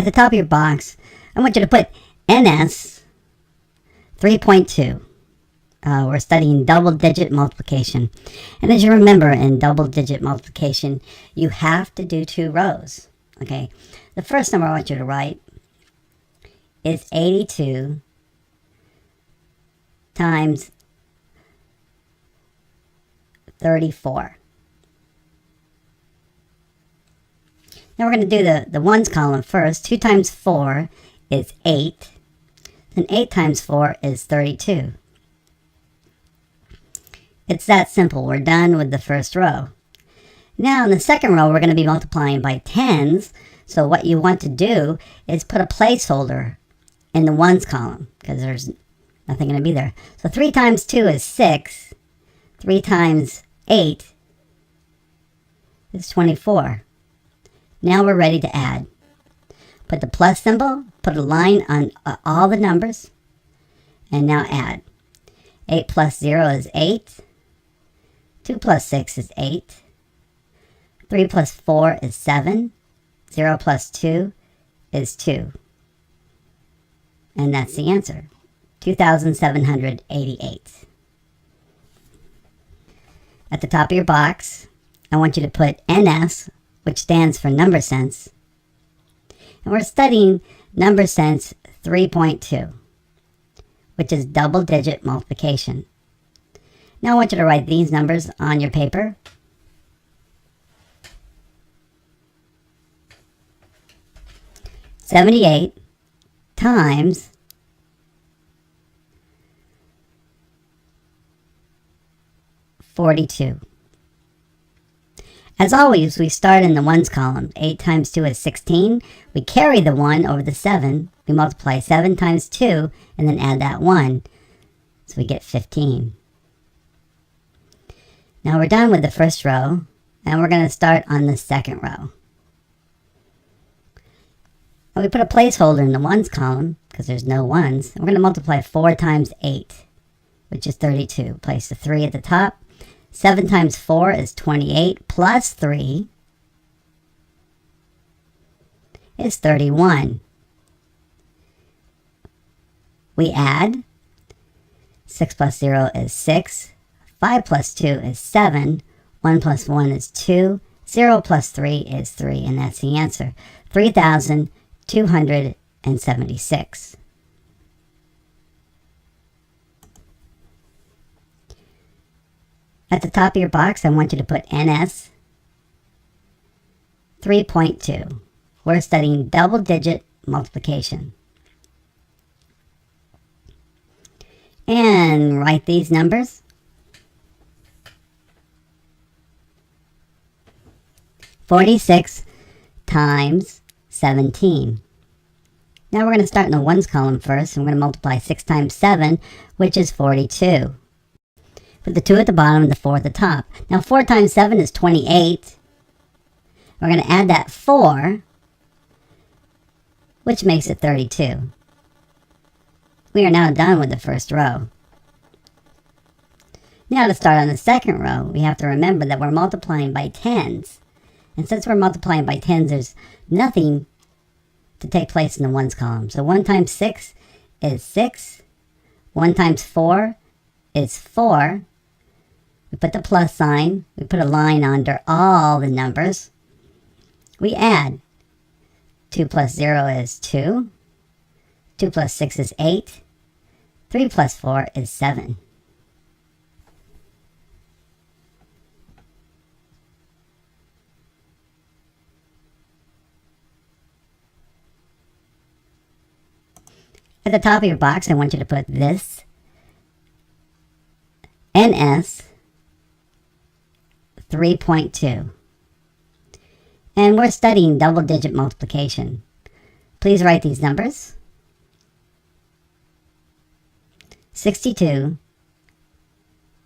At the top of your box, I want you to put NS 3.2. We're studying double-digit multiplication. And as you remember, in double-digit multiplication, you have to do 2 rows. Okay, the first number I want you to write is 82 times 34. Now we're going to do the ones column first. 2 times 4 is 8. Then 8 times 4 is 32. It's that simple. We're done with the first row. Now in the second row, we're going to be multiplying by tens. So what you want to do is put a placeholder in the ones column because there's nothing going to be there. So 3 times 2 is 6. 3 times 8 is 24. Now we're ready to add. Put the plus symbol, put a line on all the numbers, and now add. 8 plus 0 is 8. 2 plus 6 is 8. 3 plus 4 is 7. 0 plus 2 is 2. And that's the answer, 2,788. At the top of your box, I want you to put NS, which stands for number sense. And we're studying number sense 3.2, which is double-digit multiplication. Now I want you to write these numbers on your paper. $78 times 42. As always, we start in the ones column. 8 times 2 is 16. We carry the 1 over the 7. We multiply 7 times 2 and then add that 1. So we get 15. Now we're done with the first row, and we're going to start on the second row. And we put a placeholder in the ones column because there's no ones. We're going to multiply 4 times 8, which is 32. Place the 3 at the top. 7 times 4 is 28, plus 3 is 31. We add. 6 plus 0 is 6. 5 plus 2 is 7. 1 plus 1 is 2. 0 plus 3 is 3, and that's the answer, 3,276. At the top of your box, I want you to put NS 3.2. We're studying double-digit multiplication. And write these numbers. 46 times 17. Now we're going to start in the ones column first, and we're going to multiply 6 times 7, which is 42. Put the 2 at the bottom and the 4 at the top. Now 4 times 7 is 28. We're going to add that 4, which makes it 32. We are now done with the first row. Now to start on the second row, we have to remember that we're multiplying by tens. And since we're multiplying by tens, there's nothing to take place in the ones column. So 1 times 6 is 6. 1 times 4 is 4. We put the plus sign. We put a line under all the numbers. We add. 2 plus 0 is 2. 2 plus 6 is 8. 3 plus 4 is 7. At the top of your box, I want you to put this NS 3.2. And we're studying double-digit multiplication. Please write these numbers. 62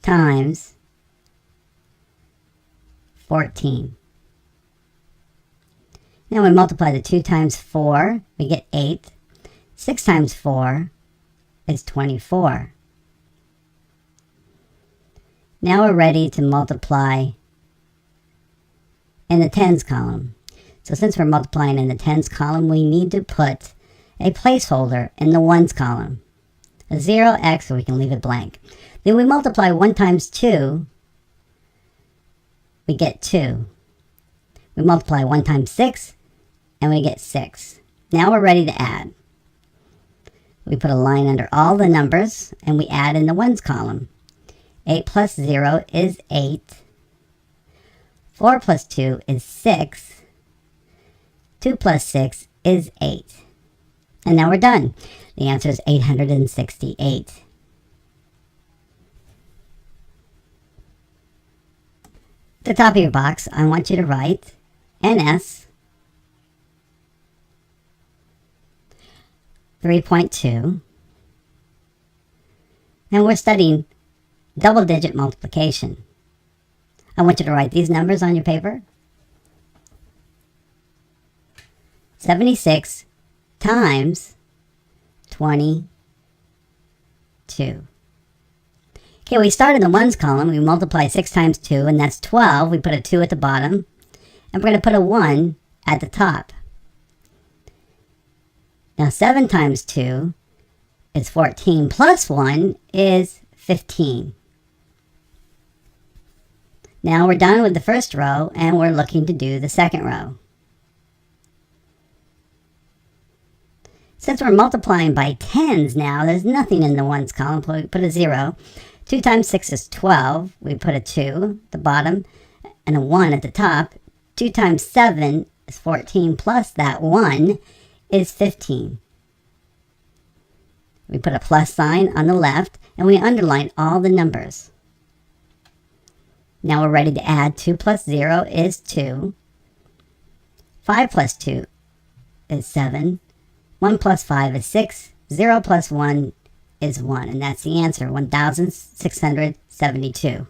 times 14. Now we multiply the 2 times 4, we get 8. 6 times 4 is 24. Now we're ready to multiply in the tens column. So since we're multiplying in the tens column, we need to put a placeholder in the ones column. A 0x, or we can leave it blank. Then we multiply 1 times 2, we get 2. We multiply 1 times 6, and we get 6. Now we're ready to add. We put a line under all the numbers, and we add in the ones column. 8 plus 0 is 8. 4 plus 2 is 6. 2 plus 6 is 8. And now we're done. The answer is 868. At the top of your box, I want you to write NS 3.2. Now we're studying double-digit multiplication. I want you to write these numbers on your paper. 76 times 22. Okay, we start in the ones column. We multiply 6 times 2, and that's 12. We put a 2 at the bottom, and we're going to put a 1 at the top. Now 7 times 2 is 14, plus 1 is 15. Now we're done with the first row, and we're looking to do the second row. Since we're multiplying by tens now, there's nothing in the ones column, so we put a 0. 2 times 6 is 12. We put a 2 at the bottom and a 1 at the top. 2 times 7 is 14, plus that 1 is 15. We put a plus sign on the left, and we underline all the numbers. Now we're ready to add. 2 plus 0 is 2. 5 plus 2 is 7. 1 plus 5 is 6. 0 plus 1 is 1. And that's the answer, 1,672.